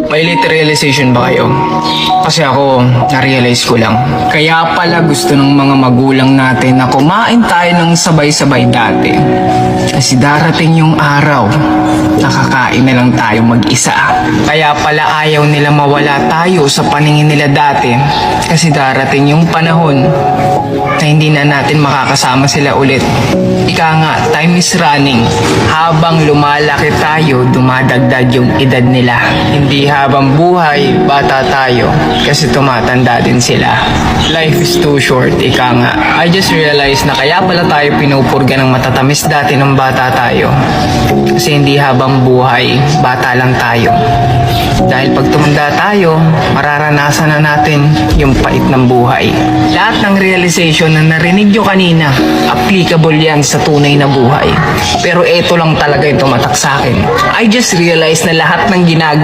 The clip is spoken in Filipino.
May late realization ba kayo? Kasi ako, na-realize ko lang. Kaya pala gusto ng mga magulang natin na kumain tayo ng sabay-sabay dati. Kasi darating yung araw, nakakain na lang tayo mag-isa. Kaya pala ayaw nila mawala tayo sa paningin nila dati. Kasi darating yung panahon na hindi na natin makakasama sila ulit. Ika nga, time is running. Habang lumalaki tayo, dumadagdag yung edad nila. Hindi habang buhay, bata tayo. Kasi tumatanda din sila. Life is too short, ika nga. I just realized na kaya pala tayo pinupurga ng matatamis dati nung bata tayo. Kasi hindi habang buhay, bata lang tayo. Dahil pag tumanda tayo, mararanasan na natin yung pait ng buhay. Lahat ng realization na narinig nyo kanina, applicable yan sa tunay na buhay. Pero eto lang talaga yung tumatak sa akin. I just realized na lahat ng ginagawa